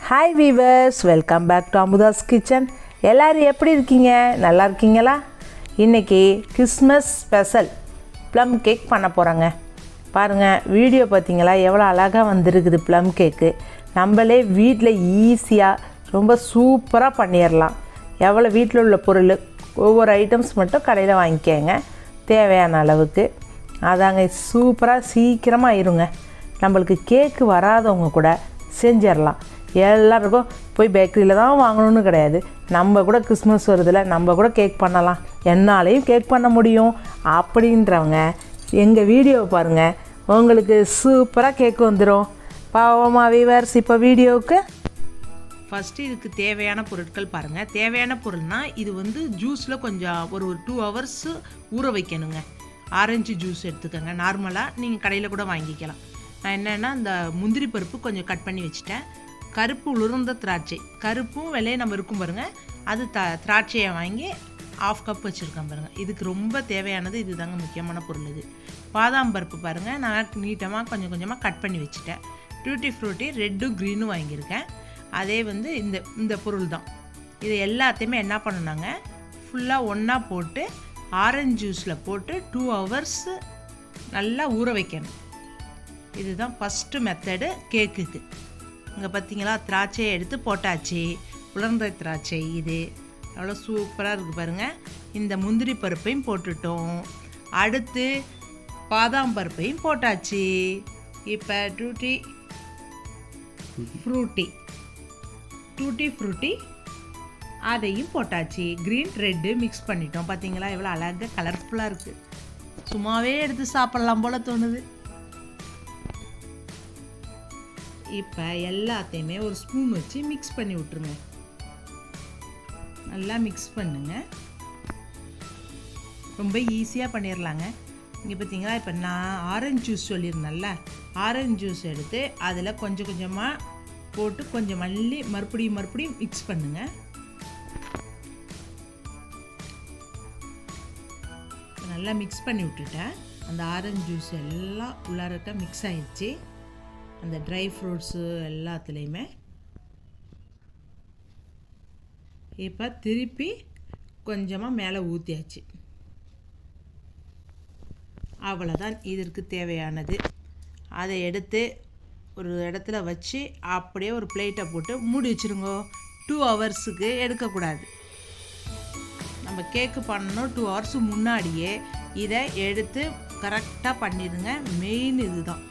Hi viewers, welcome back to Amudha's kitchen. எல்லோரும் எப்படி இருக்கீங்க? நல்லா இருக்கீங்களா? இன்றைக்கி கிறிஸ்மஸ் ஸ்பெஷல் ப்ளம் கேக் பண்ண போகிறோங்க. பாருங்கள், வீடியோ பார்த்தீங்களா எவ்வளோ அழகாக வந்திருக்குது. ப்ளம் கேக்கு நம்மளே வீட்டில் ஈஸியாக ரொம்ப சூப்பராக பண்ணிடலாம். எவ்வளோ வீட்டில் உள்ள பொருள், ஒவ்வொரு ஐட்டம்ஸ் மட்டும் கடையில் வாங்கிக்கோங்க தேவையான அளவுக்கு. அதாங்க சூப்பராக சீக்கிரமாக இருங்க. நம்மளுக்கு கேக்கு வராதவங்க கூட செஞ்சிடலாம். எல்லாருக்கும் போய் பேக்கரியில் தான் வாங்கணும்னு கிடையாது. நம்ம கூட கிறிஸ்மஸ் வருதில்ல, நம்ம கூட கேக் பண்ணலாம், என்னாலையும் கேக் பண்ண முடியும் அப்படின்றவங்க எங்கள் வீடியோவை பாருங்கள், உங்களுக்கு சூப்பராக கேக் வந்துடும். பாவமா வீவர்ஸ், இப்போ வீடியோவுக்கு ஃபஸ்ட்டு இதுக்கு தேவையான பொருட்கள் பாருங்கள். தேவையான பொருள்னால் இது வந்து ஜூஸில் கொஞ்சம் ஒரு 2 hours ஊற வைக்கணுங்க. ஆரஞ்சு ஜூஸ் எடுத்துக்கோங்க. நார்மலாக நீங்கள் கடையில் கூட வாங்கிக்கலாம். நான் என்னென்னா இந்த முந்திரி பருப்பு கொஞ்சம் கட் பண்ணி வச்சுட்டேன். கருப்பு உலர்ந்த திராட்சை, கருப்பும் வெள்ளையும் நம்ம இருக்கும் பாருங்கள், அது திராட்சையை வாங்கி 1/2 கப் வச்சுருக்கேன் பாருங்கள். இதுக்கு ரொம்ப தேவையானது இது தாங்க, முக்கியமான பொருள் இது. பாதாம் பருப்பு பாருங்கள், நான் நீட்டமாக கொஞ்சம் கொஞ்சமாக கட் பண்ணி வச்சுட்டேன். டூட்டி ஃப்ரூட்டி ரெட்டும் க்ரீனும் வாங்கியிருக்கேன். அதே வந்து இந்த பொருள் தான். இது எல்லாத்தையுமே என்ன பண்ணணுங்க, ஃபுல்லாக ஒன்றா போட்டு ஆரஞ்சு ஜூஸில் போட்டு 2 hours நல்லா ஊற வைக்கணும். இதுதான் ஃபஸ்ட்டு மெத்தடு கேக்குக்கு. இங்கே பார்த்தீங்களா, திராட்சையை எடுத்து போட்டாச்சு. உலர்ந்த திராட்சை இது அவ்வளோ சூப்பராக இருக்குது பாருங்கள். இந்த முந்திரி பருப்பையும் போட்டுட்டோம். அடுத்து பாதாம் பருப்பையும் போட்டாச்சு. இப்போ டூட்டி ஃப்ரூட்டி அதையும் போட்டாச்சு. க்ரீன் ரெட்டு மிக்ஸ் பண்ணிட்டோம். பார்த்தீங்களா எவ்வளோ அழகாக கலர்ஃபுல்லாக இருக்குது. சும்மாவே எடுத்து சாப்பிட்லாம் போல் தோணுது. இப்போ எல்லாத்தையுமே ஒரு ஸ்பூன் வச்சு மிக்ஸ் பண்ணி விட்ருங்க. நல்லா மிக்ஸ் பண்ணுங்க. ரொம்ப ஈஸியாக பண்ணிடலாங்க. இங்கே பார்த்தீங்களா, இப்போ நான் ஆரஞ்சு ஜூஸ் சொல்லியிருந்தேன்ல, ஆரஞ்சு ஜூஸ் எடுத்து அதில் கொஞ்சம் கொஞ்சமாக போட்டு கொஞ்சம் மறுபடியும் மிக்ஸ் பண்ணுங்க. நல்லா மிக்ஸ் பண்ணி விட்டுட்டேன். அந்த ஆரஞ்சு ஜூஸ் எல்லாம் உள்ளாரக்க மிக்ஸ் ஆயிடுச்சு. அந்த ட்ரை ஃப்ரூட்ஸு எல்லாத்துலேயுமே இப்போ திருப்பி கொஞ்சமாக மேலே ஊற்றியாச்சு. அவ்வளோதான் இதற்கு தேவையானது. அதை எடுத்து ஒரு இடத்துல வச்சு அப்படியே ஒரு பிளேட்டை போட்டு மூடி வச்சுருங்க. 2 hours எடுக்கக்கூடாது. நம்ம கேக்கு பண்ணணும் 2 hours முன்னாடியே இதை எடுத்து கரெக்டாக பண்ணிடுங்க. மெயின் இதுதான்.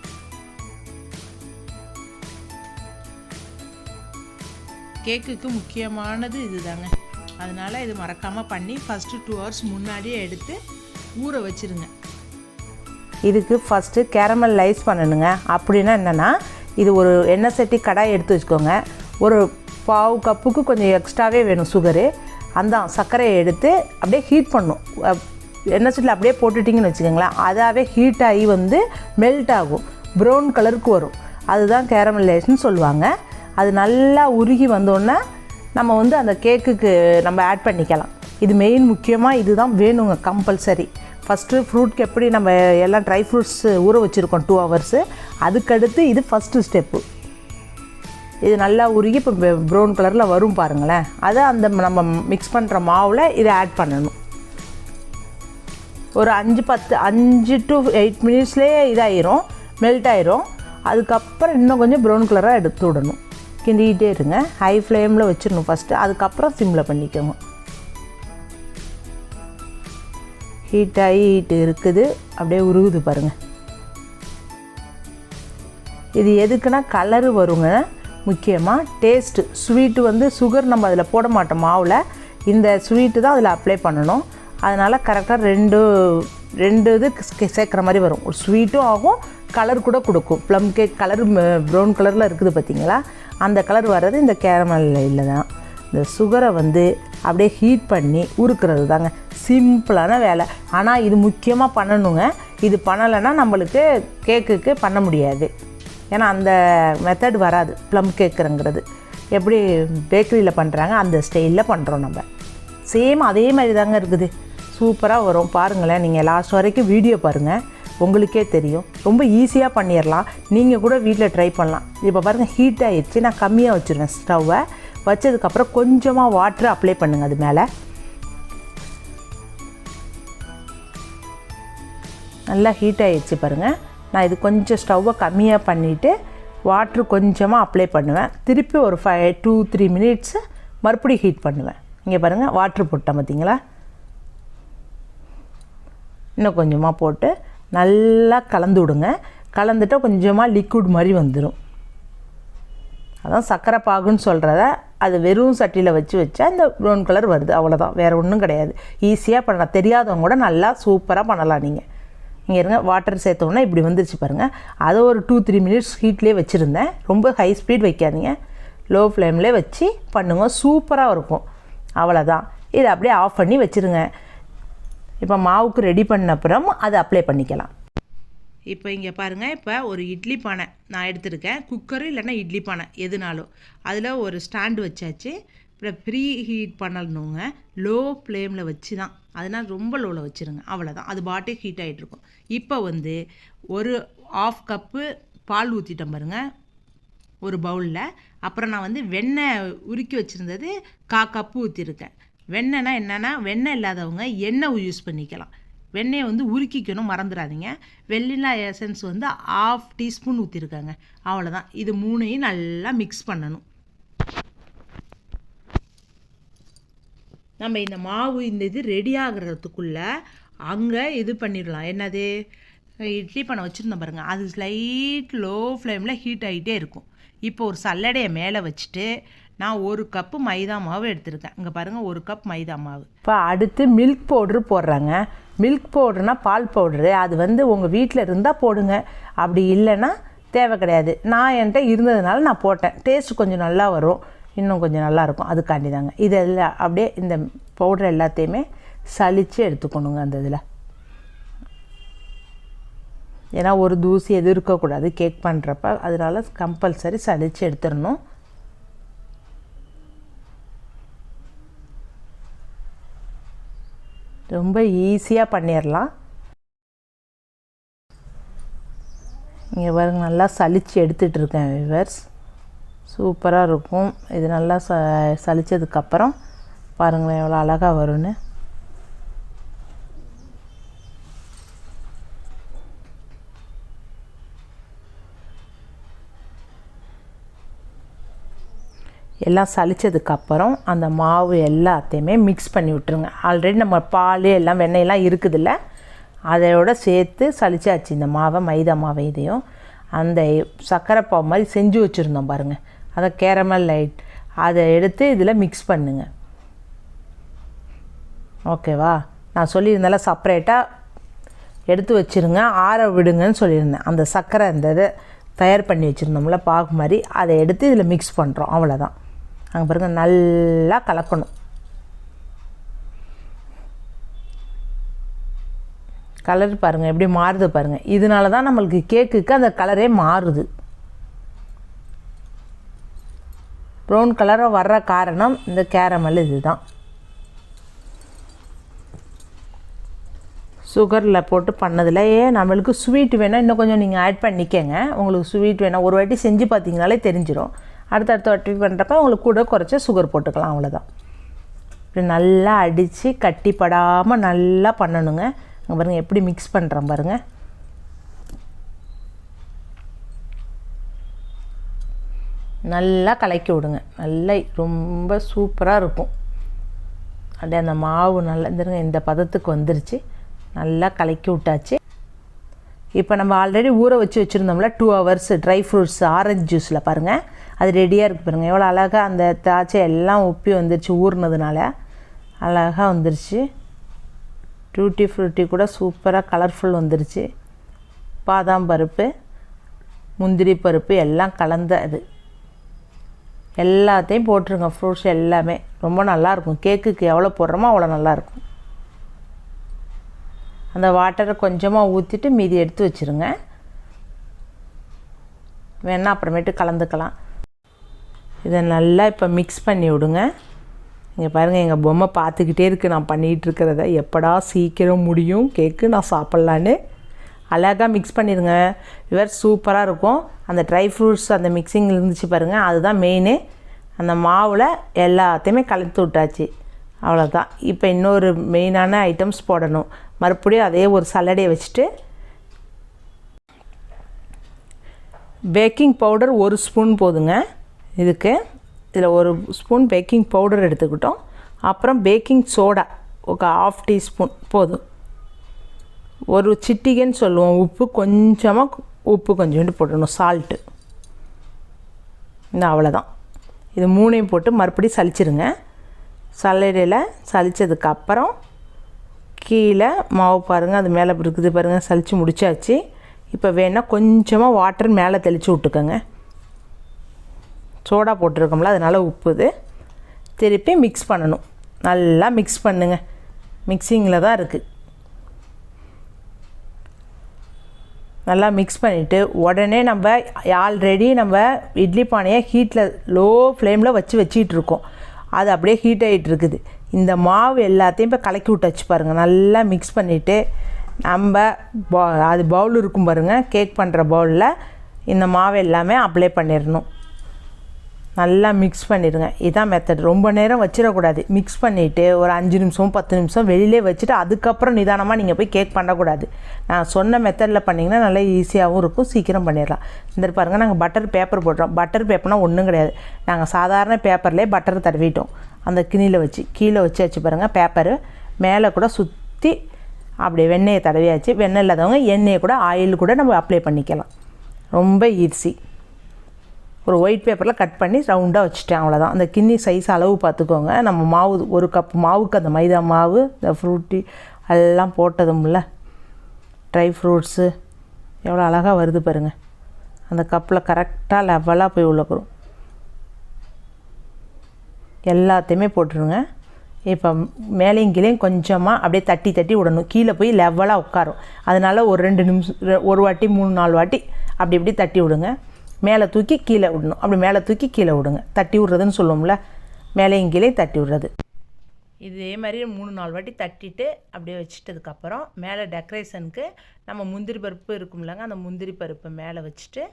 கேக்குக்கு முக்கியமானது இது தாங்க. அதனால் இது மறக்காமல் பண்ணி ஃபஸ்ட்டு 2 hours முன்னாடியே எடுத்து ஊற வச்சுருங்க. இதுக்கு ஃபஸ்ட்டு கேரமலைஸ் பண்ணணுங்க. அப்படின்னா என்னென்னா, இது ஒரு எண்ணெய் சட்டி கடாய் எடுத்து வச்சுக்கோங்க. ஒரு 1/4 கப்புக்கு கொஞ்சம் எக்ஸ்ட்ராவே வேணும் சுகரு. அந்த சர்க்கரையை எடுத்து அப்படியே ஹீட் பண்ணணும். எண்ணெய் சட்டியில் அப்படியே போட்டுட்டிங்கன்னு வச்சுக்கோங்களேன், அதாவே ஹீட் ஆகி வந்து மெல்ட் ஆகும், ப்ரௌன் கலருக்கு வரும். அதுதான் கேரமலைஸ்ன்னு சொல்லுவாங்க. அது நல்லா உருகி வந்தோடனே நம்ம வந்து அந்த கேக்குக்கு நம்ம ஆட் பண்ணிக்கலாம். இது மெயின் முக்கியமாக இதுதான் வேணுங்க, கம்பல்சரி. ஃபஸ்ட்டு ஃப்ரூட்க்கு எப்படி நம்ம எல்லாம் ட்ரை ஃப்ரூட்ஸ் ஊற வச்சுருக்கோம் 2 hours, அதுக்கடுத்து இது ஃபஸ்ட்டு ஸ்டெப்பு. இது நல்லா உருகி இப்போ ப்ரௌன் கலரில் வரும் பாருங்களேன். அதை அந்த நம்ம மிக்ஸ் பண்ணுற மாவில் இதை ஆட் பண்ணணும். ஒரு 5 to 8 minutesலேயே இதாயிரும், மெல்ட் ஆயிரும். அதுக்கப்புறம் இன்னும் கொஞ்சம் ப்ரௌன் கலராக எடுத்து விடணும். கிண்டிகிட்டே இருங்க. ஹை ஃப்ளேமில் வச்சிடணும் ஃபஸ்ட்டு, அதுக்கப்புறம் சிம்மில் பண்ணிக்கோங்க. ஹீட் ஆகிட்டு இருக்குது, அப்படியே உருகுது பாருங்கள். இது எதுக்குன்னா கலரு வருங்க, முக்கியமாக டேஸ்ட்டு. ஸ்வீட்டு வந்து சுகர் நம்ம அதில் போட மாட்டோம் மாவில், இந்த ஸ்வீட்டு தான் அதில் அப்ளை பண்ணணும். அதனால் கரெக்டாக ரெண்டு இது சேர்க்குற மாதிரி வரும். ஒரு ஸ்வீட்டும் ஆகும், கலர் கூட கொடுக்கும். ப்ளம் கேக் கலர் ப்ரௌன் கலரில் இருக்குது பார்த்தீங்களா, அந்த கலர் வர்றது இந்த கேரமல்ல தான். இந்த சுகரை வந்து அப்படியே ஹீட் பண்ணி உருக்குறது தாங்க சிம்பிளான வேலை. ஆனால் இது முக்கியமாக பண்ணணுங்க. இது பண்ணலைன்னா நம்மளுக்கு கேக்குக்கு பண்ண முடியாது. ஏன்னா அந்த மெத்தட் வராது. ப்ளம் கேக்குங்கிறது எப்படி பேக்கரியில் பண்ணுறாங்க அந்த ஸ்டைலில் பண்ணுறோம் நம்ம. சேம் அதே மாதிரி தாங்க இருக்குது. சூப்பராக வரும் பாருங்களேன். நீங்கள் லாஸ்ட் வரைக்கும் வீடியோ பாருங்கள். உங்களுக்கே தெரியும். ரொம்ப ஈஸியாக பண்ணிடலாம். நீங்கள் கூட வீட்டில் ட்ரை பண்ணலாம். இப்போ பாருங்கள் ஹீட் ஆகிடுச்சு. நான் கம்மியாக வச்சுருவேன் ஸ்டவ்வை. வச்சதுக்கப்புறம் கொஞ்சமாக வாட்டர் அப்ளை பண்ணுங்கள் அது மேலே. நல்லா ஹீட் ஆகிடுச்சு பாருங்கள். நான் இது கொஞ்சம் ஸ்டவ்வை கம்மியாக பண்ணிவிட்டு வாட்ரு கொஞ்சமாக அப்ளை பண்ணுவேன். திருப்பி ஒரு 2-3 மினிட்ஸு மறுபடியும் ஹீட் பண்ணுவேன். இங்கே பாருங்கள் வாட்ரு போட்டேன் பார்த்தீங்களா. இன்னும் கொஞ்சமாக போட்டு நல்லா கலந்து விடுங்க. கலந்துட்டால் கொஞ்சமாக லிக்விட் மாதிரி வந்துடும். அதான் சர்க்கரை பாகுன்னு சொல்கிறத. அது வெறும் சட்டியில் வச்சா இந்த ப்ரௌன் கலர் வருது, அவ்வளோதான். வேறு ஒன்றும் கிடையாது. ஈஸியாக பண்ணலாம். தெரியாதவங்க கூட நல்லா சூப்பராக பண்ணலாம். நீங்கள் இங்கே இருங்க வாட்டர் சேர்த்தோன்னா இப்படி வந்துருச்சு பாருங்கள். அதை ஒரு 2-3 மினிட்ஸ் ஹீட்லேயே வச்சுருந்தேன். ரொம்ப ஹை ஸ்பீட் வைக்காதீங்க, லோ ஃப்ளேம்லேயே வச்சு பண்ணுங்க. சூப்பராக இருக்கும். அவ்வளோதான். இதை அப்படியே ஆஃப் பண்ணி வச்சுருங்க. இப்போ மாவுக்கு ரெடி பண்ண அப்புறம் அதை அப்ளை பண்ணிக்கலாம். இப்போ இங்கே பாருங்கள், இப்போ ஒரு இட்லி பானை நான் எடுத்துருக்கேன். குக்கரு இல்லைன்னா இட்லி பானை எதுனாலும். அதில் ஒரு ஸ்டாண்டு வச்சாச்சு. இப்போ ப்ரீ ஹீட் பண்ணணுங்க. லோ ஃப்ளேமில் வச்சு தான். அதனால் ரொம்ப லோவில் வச்சுருங்க. அவ்வளோதான். அது பாட்டே ஹீட் ஆகிட்ருக்கும். இப்போ ஒரு 1/2 கப்பு பால் ஊற்றிட்டேன் பாருங்கள் ஒரு பவுலில். அப்புறம் நான் வெண்ணெய் உருக்கி வச்சுருந்தது 1/4 கப்பு ஊற்றிருக்கேன். வெண்ணெய்னா என்னென்னா, வெண்ணெய் இல்லாதவங்க எண்ணெய் யூஸ் பண்ணிக்கலாம். வெண்ணெயை உருக்கிக்கணும், மறந்துடாதீங்க. வெண்ணிலா எசன்ஸ் 1/2 டீஸ்பூன் ஊற்றிருக்காங்க. அவ்வளோதான். இது 3ஐயும் நல்லா மிக்ஸ் பண்ணணும். நம்ம இந்த மாவு இது ரெடி ஆகிறதுக்குள்ளே அங்கே இது பண்ணிடலாம். என்னது, இட்லி பானை வச்சுருந்தோம் பாருங்கள். அது ஸ்லைட் லோ ஃப்ளேமில் ஹீட் ஆகிட்டே இருக்கும். இப்போ ஒரு சல்லடையை மேலே வச்சுட்டு நான் 1 கப்பு மைதா மாவு எடுத்துருக்கேன். இங்கே பாருங்கள் 1 கப் மைதா மாவு. இப்போ அடுத்து மில்க் பவுட்ரு போடுறாங்க. மில்க் பவுட்ருனால் பால் பவுட்ரு. அது உங்கள் வீட்டில் இருந்தால் போடுங்க, அப்படி இல்லைன்னா தேவை கிடையாது. நான் என்கிட்ட இருந்ததுனால நான் போட்டேன். டேஸ்ட் கொஞ்சம் நல்லா வரும், இன்னும் கொஞ்சம் நல்லாயிருக்கும். அதுக்காண்டி தாங்க. இதெல்லாம் அப்படியே இந்த பவுட்ரு எல்லாத்தையுமே சலித்து எடுத்துக்கணுங்க அந்த இதில். ஏன்னா ஒரு தூசி எதுவும் இருக்கக்கூடாது கேக் பண்ணுறப்ப. அதனால கம்பல்சரி சலித்து எடுத்துடணும். ரொம்ப ஈஸியாக பண்ணிடலாம். இங்கே பாருங்க, நல்லா சலித்து எடுத்துகிட்ருக்கேன் விவர்ஸ். சூப்பராக இருக்கும் இது. நல்லா சலித்ததுக்கப்புறம் பாருங்களேன் எவ்வளோ அழகாக வரும்னு. எல்லாம் சலித்ததுக்கப்புறம் அந்த மாவு எல்லாத்தையுமே மிக்ஸ் பண்ணி விட்டுருங்க. ஆல்ரெடி நம்ம பால் எல்லாம் வெண்ணெயெல்லாம் இருக்குதுல்ல, அதையோட சேர்த்து சலிச்சாச்சு இந்த மாவை, மைதா மாவை. இதையும் அந்த சர்க்கரை பாவு மாதிரி செஞ்சு வச்சுருந்தோம் பாருங்கள், அதை கேரமல் லைட், அதை எடுத்து இதில் மிக்ஸ் பண்ணுங்க. ஓகேவா? நான் சொல்லியிருந்தால செப்பரேட்டாக எடுத்து வச்சுருங்க, ஆற விடுங்கன்னு சொல்லியிருந்தேன். அந்த சர்க்கரை இந்த இதை தயார் பண்ணி வச்சுருந்தோம்ல பாகு மாதிரி, அதை எடுத்து இதில் மிக்ஸ் பண்ணுறோம். அவ்வளோதான். அங்கே பாருங்கள், நல்லா கலக்கணும். கலர் பாருங்கள் எப்படி மாறுது பாருங்கள். இதனால தான் நம்மளுக்கு கேக்குக்கு அந்த கலரே மாறுது. ப்ரௌன் கலராக வர்ற காரணம் இந்த கேரமல். இதுதான் சுகரில் போட்டு பண்ணதில். நம்மளுக்கு ஸ்வீட் வேணால் இன்னும் கொஞ்சம் நீங்கள் ஆட் பண்ணிக்கங்க. உங்களுக்கு ஸ்வீட் வேணால் ஒரு வாட்டி செஞ்சு பார்த்தீங்கனாலே தெரிஞ்சிடும். அடுத்தடுத்த வாட்டி பண்ணுறப்ப உங்களுக்கு கூட குறைச்ச சுகர் போட்டுக்கலாம். அவ்வளோதான். இப்படி நல்லா அடித்து கட்டிப்படாமல் நல்லா பண்ணணுங்க. அங்கே பாருங்கள் எப்படி மிக்ஸ் பண்ணுறேன் பாருங்கள். நல்லா கலக்கி விடுங்க. நல்லா ரொம்ப சூப்பராக இருக்கும். அப்படியே அந்த மாவு நல்லா இருந்துருங்க, இந்த பதத்துக்கு வந்துருச்சு. நல்லா கலக்கி விட்டாச்சு. இப்போ நம்ம ஆல்ரெடி ஊற வச்சுருந்தோம்ல 2 ஹவர்ஸ் ட்ரை ஃப்ரூட்ஸ் ஆரஞ்சு ஜூஸில் பாருங்கள், அது ரெடியாக இருக்குது பாருங்கள். எவ்வளோ அழகாக அந்த திராட்சை எல்லாம் உப்பி வந்துருச்சு, ஊறினதுனால அழகாக வந்துருச்சு. டூட்டி ஃப்ரூட்டி கூட சூப்பராக கலர்ஃபுல் வந்துருச்சு. பாதாம் பருப்பு, முந்திரி பருப்பு எல்லாம் கலந்த அது எல்லாத்தையும் போட்டுருங்க. ஃப்ரூட்ஸ் எல்லாமே ரொம்ப நல்லாயிருக்கும். கேக்குக்கு எவ்வளோ போடுறோமோ அவ்வளோ நல்லாயிருக்கும். அந்த வாட்டரை கொஞ்சமாக ஊற்றிட்டு மீதி எடுத்து வச்சுருங்க. வேணால் அப்புறமேட்டு கலந்துக்கலாம். இதை நல்லா இப்போ மிக்ஸ் பண்ணி விடுங்க. இங்கே பாருங்கள், எங்கள் பொம்மை பார்த்துக்கிட்டே இருக்குது நான் பண்ணிகிட்டு இருக்கிறத. எப்படா சீக்கிரம் முடியும் கேக்கு நான் சாப்பிட்லான்னு. அழகாக மிக்ஸ் பண்ணிடுங்க. இவர் சூப்பராக இருக்கும். அந்த ட்ரை ஃப்ரூட்ஸ் அந்த மிக்சிங் இருந்துச்சு பாருங்கள், அதுதான் மெயினு. அந்த மாவில் எல்லாத்தையுமே கலந்து விட்டாச்சு. அவ்வளோதான். இப்போ இன்னொரு மெயினான ஐட்டம்ஸ் போடணும். மறுபடியும் அதே ஒரு சல்லடையை வச்சுட்டு பேக்கிங் பவுடர் 1 ஸ்பூன் போதுங்க இதுக்கு. இதில் 1 ஸ்பூன் பேக்கிங் பவுடர் எடுத்துக்கிட்டோம். அப்புறம் பேக்கிங் சோடா ஒரு 1/2 டீஸ்பூன் போதும். ஒரு சிட்டிகைன்னு சொல்லுவோம் உப்பு, கொஞ்சமாக உப்பு கொஞ்சோண்டு போடணும், சால்ட்டு. இந்த அவ்வளோதான். இது 3ஐயும் போட்டு மறுபடியும் சலிச்சிருங்க. சல்லடையில் சலித்ததுக்கப்புறம் கீழே மாவு பாருங்கள், அது மேலே இருக்குது பாருங்கள், சலித்து முடிச்சாச்சு. இப்போ வேணால் கொஞ்சமாக வாட்டர் மேலே தெளித்து விட்டுக்கோங்க. சோடா போட்டிருக்கோம்ல, அதனால் உப்புது. திருப்பி மிக்ஸ் பண்ணணும். நல்லா மிக்ஸ் பண்ணுங்கள். மிக்சிங்கில் தான் இருக்குது. நல்லா மிக்ஸ் பண்ணிவிட்டு உடனே நம்ம ஆல்ரெடி நம்ம இட்லி பானையை ஹீட்டில் லோ ஃப்ளேமில் வச்சுக்கிட்டு இருக்கோம். அது அப்படியே ஹீட் ஆகிட்டு இருக்குது. இந்த மாவு எல்லாத்தையும் இப்போ கலக்கி விட்டாச்சு பாருங்கள். நல்லா மிக்ஸ் பண்ணிவிட்டு நம்ம அது பவுல் இருக்கும் பாருங்கள், கேக் பண்ணுற பவுலில் இந்த மாவு எல்லாமே அப்ளை பண்ணிடணும். நல்லா மிக்ஸ் பண்ணிடுங்க. இதுதான் மெத்தட். ரொம்ப நேரம் வச்சிடக்கூடாது. மிக்ஸ் பண்ணிவிட்டு ஒரு 5 நிமிஷம் 10 நிமிஷம் வெளியிலே வச்சுட்டு அதுக்கப்புறம் நிதானமாக நீங்கள் போய் கேக் பண்ணக்கூடாது. நான் சொன்ன மெத்தடில் பண்ணிங்கன்னா நல்லா ஈஸியாகவும் இருக்கும், சீக்கிரம் பண்ணிடலாம். இந்த பாருங்கள், நாங்கள் பட்டர் பேப்பர் போடுறோம். பட்டர் பேப்பர்னால் ஒன்றும் கிடையாது. நாங்கள் சாதாரண பேப்பர்லேயே பட்டர் தடவிட்டோம். அந்த கிணியில் வச்சு கீழே வச்சு பாருங்கள். பேப்பரு மேலே கூட சுற்றி அப்படியே வெண்ணெயை தடவியாச்சு. வெண்ணெய் இல்லாதவங்க எண்ணெயை கூட ஆயில் கூட நம்ம அப்ளை பண்ணிக்கலாம். ரொம்ப ஈஸி. ஒரு ஒயிட் பேப்பரில் கட் பண்ணி ரவுண்டாக வச்சுட்டேன். அவ்வளோதான். அந்த கிண்ணி சைஸ் அளவு பார்த்துக்கோங்க. நம்ம மாவு 1 கப் மாவுக்கு அந்த மைதா மாவு, இந்த ஃப்ரூட்டி எல்லாம் போட்டதும்ல, ட்ரை ஃப்ரூட்ஸு எவ்வளோ அழகாக வருது பாருங்கள். அந்த கப்பில் கரெக்டாக லெவலாக போய் உள்ளக்கிறோம். எல்லாத்தையுமே போட்டுருங்க. இப்போ மேலேயும் கீழேயும் கொஞ்சமாக அப்படியே தட்டி தட்டி விடணும். கீழே போய் லெவலாக உட்காரும். அதனால் ஒரு 2 நிமிஷம், ஒரு வாட்டி 3-4 வாட்டி அப்படி இப்படி தட்டி விடுங்க. மேலே தூக்கி கீழே விடணும். அப்படி மேலே தூக்கி கீழே விடுங்க. தட்டி விட்றதுன்னு சொல்லுவோம்ல, மேலேயும் கீழே தட்டி விட்றது. இதே மாதிரி 3-4 வாட்டி தட்டிட்டு அப்படியே வச்சுட்டதுக்கப்புறம் மேலே டெக்கரேஷனுக்கு நம்ம முந்திரி பருப்பு இருக்கும்லங்க, அந்த முந்திரி பருப்பை மேலே வச்சுட்டு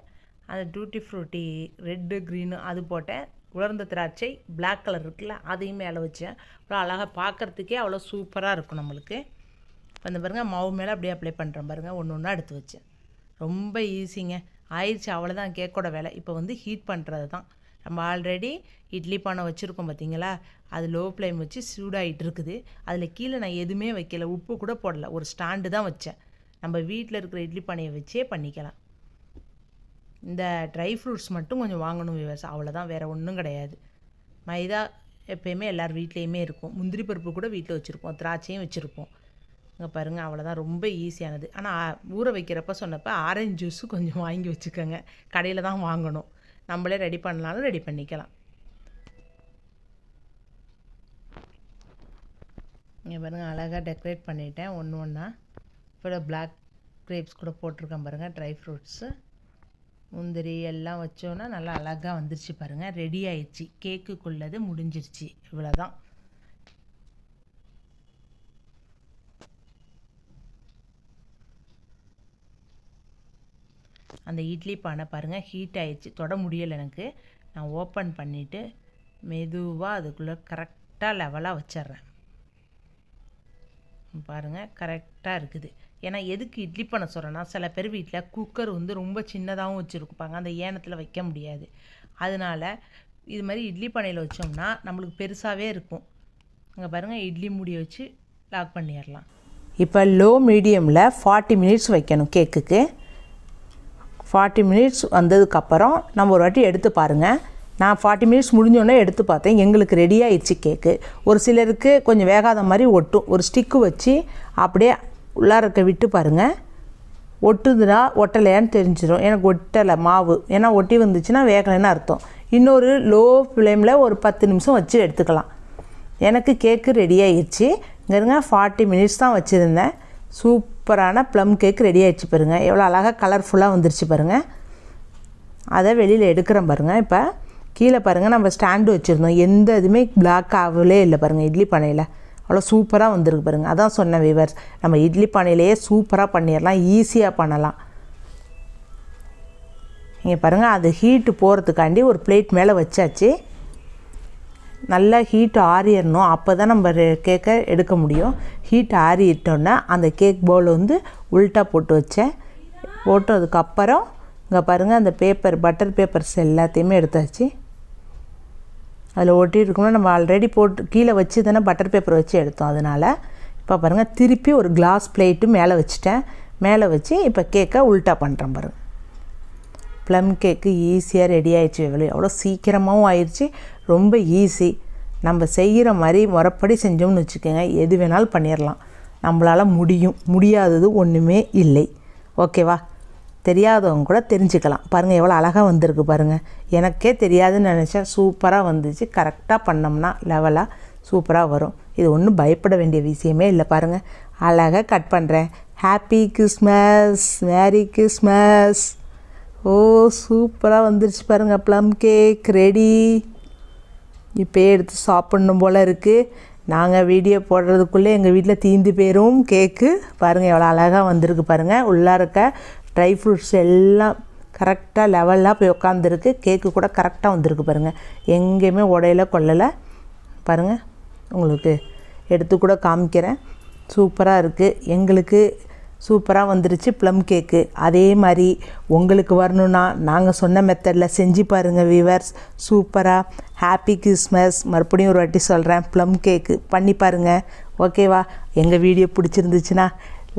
அந்த டூட்டி ஃப்ரூட்டி ரெட்டு க்ரீனு அது போட்டேன். உலர்ந்த திராட்சை பிளாக் கலர் இருக்குல்ல, அதையும் மேலே வச்சேன். அப்புறம் அழகாக பார்க்குறதுக்கே அவ்வளோ சூப்பராக இருக்கும் நம்மளுக்கு. இப்போ இந்த பாருங்கள், மாவு மேலே அப்படியே அப்ளை பண்ணுறேன் பாருங்கள். ஒன்று ஒன்றா எடுத்து வச்சேன். ரொம்ப ஈஸிங்க. ஆயிடுச்சு, அவ்வளோதான் கேக்கோட வேலை. இப்போ வந்து ஹீட் பண்ணுறது தான். நம்ம ஆல்ரெடி இட்லி பானை வச்சுருக்கோம் பார்த்தீங்களா, அது லோ ஃப்ளேம் வச்சு சூடாகிட்டு இருக்குது. அதில் கீழே நான் எதுவுமே வைக்கல, உப்பு கூட போடலை, ஒரு ஸ்டாண்டு தான் வச்சேன். நம்ம வீட்டில் இருக்கிற இட்லி பானையை வச்சே பண்ணிக்கலாம். இந்த ட்ரை ஃப்ரூட்ஸ் மட்டும் கொஞ்சம் வாங்கணும் விவசாயம், அவ்வளோதான், வேறு ஒன்றும் கிடையாது. மைதா எப்போயுமே எல்லார் வீட்லேயுமே இருக்கும். முந்திரி பருப்பு கூட வீட்டில் வச்சுருப்போம், திராட்சையும் வச்சுருப்போம். இங்கே பாருங்கள், அவ்வளோதான். ரொம்ப ஈஸியானது. ஆனால் ஊற வைக்கிறப்ப சொன்னப்போ ஆரஞ்சு ஜூஸு கொஞ்சம் வாங்கி வச்சுக்கோங்க. கடையில் தான் வாங்கணும். நம்மளே ரெடி பண்ணலாலும் ரெடி பண்ணிக்கலாம். இங்கே பாருங்கள், அழகாக டெக்கரேட் பண்ணிட்டேன் ஒன்று ஒன்றா. இப்போ பிளாக் கிரேப்ஸ் கூட போட்டிருக்கேன் பாருங்கள், ட்ரை ஃப்ரூட்ஸு முந்திரி எல்லாம் வச்சோன்னா நல்லா அழகாக வந்துருச்சு பாருங்கள். ரெடி ஆயிடுச்சு. கேக்குக்குள்ளது முடிஞ்சிருச்சு. இவ்வளோதான். அந்த இட்லி பானை பாருங்கள் ஹீட் ஆயிடுச்சு. தொட முடியலை எனக்கு. நான் ஓப்பன் பண்ணிவிட்டு மெதுவாக அதுக்குள்ளே கரெக்டாக லெவலாக வச்சிட்றேன். பாருங்கள், கரெக்டாக இருக்குது. ஏன்னா எதுக்கு இட்லி பண்ண சொல்கிறேன்னா, சில பேர் வீட்டில் குக்கர் வந்து ரொம்ப சின்னதாகவும் வச்சுருப்பாங்க, அந்த ஏனத்தில் வைக்க முடியாது. அதனால் இது மாதிரி இட்லி பானையில் வச்சோம்னா நம்மளுக்கு பெருசாகவே இருக்கும். அங்கே பாருங்கள், இட்லி மூடி வச்சு லாக் பண்ணிடலாம். இப்போ லோ மீடியமில் 40 மினிட்ஸ் வைக்கணும் கேக்குக்கு. 40 மினிட்ஸ் வந்ததுக்கப்புறம் நம்ம ஒரு வாட்டி எடுத்து பாருங்கள். நான் 40 மினிட்ஸ் முடிஞ்சோடனே எடுத்து பார்த்தேன். எங்களுக்கு ரெடி ஆயிடுச்சு கேக்கு. ஒரு சிலருக்கு கொஞ்சம் வேகாத மாதிரி ஒட்டும். ஒரு ஸ்டிக்கு வச்சு அப்படியே உள்ளாரக்க விட்டு பாருங்கள். ஒட்டுதுன்னா ஒட்டலையான்னு தெரிஞ்சிடும். எனக்கு ஒட்டலை மாவு. ஏன்னா ஒட்டி வந்துச்சுன்னா வேகலைன்னு அர்த்தம். இன்னொரு லோ ஃப்ளேமில் ஒரு 10 நிமிஷம் வச்சு எடுத்துக்கலாம். எனக்கு கேக்கு ரெடி ஆயிடுச்சு. இங்கே இருங்க, 40 மினிட்ஸ் தான் வச்சுருந்தேன். சூப்பரான ப்ளம் கேக் ரெடி ஆகிடுச்சு பாருங்கள். எவ்வளோ அழகாக கலர்ஃபுல்லாக வந்துருச்சு பாருங்கள். அதை வெளியில் எடுக்கிறேன் பாருங்கள். இப்போ கீழே பாருங்கள், நம்ம ஸ்டாண்டு வச்சுருந்தோம். எந்த இதுவுமே பிளாக் ஆகவே இல்லை பாருங்கள். இட்லி பானையில் அவ்வளோ சூப்பராக வந்திருக்கு பாருங்கள். அதான் சொன்ன வீவர்ஸ், நம்ம இட்லி பானையிலேயே சூப்பராக பண்ணிடலாம், ஈஸியாக பண்ணலாம். இங்கே பாருங்கள், அது ஹீட்டு போகிறதுக்காண்டி ஒரு பிளேட் மேலே வச்சாச்சு. நல்லா ஹீட்டு ஆறிடணும், அப்போ தான் நம்ம கேக்கை எடுக்க முடியும். ஹீட் ஆறிட்டோன்னா அந்த கேக் பவுல் வந்து உல்ட்டா போட்டு வச்சேன். போட்டதுக்கப்புறம் இங்கே பாருங்கள், அந்த பேப்பர் பட்டர் பேப்பர்ஸ் எல்லாத்தையுமே எடுத்தாச்சு. அதில் ஒட்டியிருக்கணும், நம்ம ஆல்ரெடி போட்டு கீழே வச்சு தானே பட்டர் பேப்பர் வச்சு எடுத்தோம். அதனால் இப்போ பாருங்கள், திருப்பி ஒரு கிளாஸ் பிளேட்டு மேலே வச்சுட்டேன். மேலே வச்சு இப்போ கேக்கை உல்ட்டா பண்ணுறேன் பாருங்கள். ப்ளம் கேக்கு ஈஸியாக ரெடி ஆகிடுச்சு. எவ்வளோ சீக்கிரமாகவும் ஆயிடுச்சு, ரொம்ப ஈஸி. நம்ம செய்கிற மாதிரி முறைப்படி செஞ்சோம்னு வச்சுக்கோங்க, எது வேணாலும் பண்ணிடலாம். நம்மளால் முடியாதது ஒன்றுமே இல்லை. ஓகேவா? தெரியாதவங்க கூட தெரிஞ்சுக்கலாம். பாருங்கள் எவ்வளோ அழகாக வந்திருக்கு பாருங்கள். எனக்கே தெரியாதுன்னு நினச்சேன், சூப்பராக வந்துச்சு. கரெக்டாக பண்ணோம்னா லெவலாக சூப்பராக வரும். இது ஒன்றும் பயப்பட வேண்டிய விஷயமே இல்லை. பாருங்கள் அழகாக கட் பண்ணுறேன். Happy Christmas, merry Christmas. ஓ சூப்பராக வந்துருச்சு பாருங்கள், ப்ளம் கேக் ரெடி. இப்போயே எடுத்து சாப்பிட்ணும் போல் இருக்குது. நாங்கள் வீடியோ போடுறதுக்குள்ளே எங்கள் வீட்டில் தீந்து போயிடும் கேக்கு. பாருங்கள் எவ்வளோ அழகாக வந்திருக்கு பாருங்கள். உள்ளே இருக்க ட்ரை ஃப்ரூட்ஸ் எல்லாம் கரெக்டாக லெவலாக போய் உட்காந்துருக்கு. கேக்கு கூட கரெக்டாக வந்திருக்கு பாருங்கள், எங்கேயுமே உடையில கொள்ளலை. பாருங்கள், உங்களுக்கு எடுத்து கூட காமிக்கிறேன். சூப்பராக இருக்குது. எங்களுக்கு சூப்பராக வந்துருச்சு ப்ளம் கேக்கு. அதே மாதிரி உங்களுக்கு வரணுன்னா நாங்கள் சொன்ன மெத்தடில் செஞ்சு பாருங்கள் வீவர்ஸ். சூப்பராக ஹாப்பி கிறிஸ்மஸ். மறுபடியும் ஒரு வாட்டி சொல்கிறேன், ப்ளம் கேக்கு பண்ணி பாருங்கள். ஓகேவா? எங்கள் வீடியோ பிடிச்சிருந்துச்சுன்னா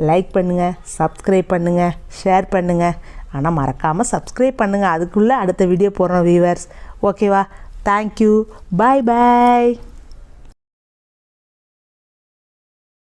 லைக் பண்ணுங்கள், சப்ஸ்கிரைப் பண்ணுங்கள், ஷேர் பண்ணுங்கள். ஆனால் மறக்காமல் சப்ஸ்கிரைப் பண்ணுங்கள், அதுக்குள்ளே அடுத்த வீடியோ போடுறோம் வீவர்ஸ். ஓகேவா? தேங்க்யூ, பாய் பாய்.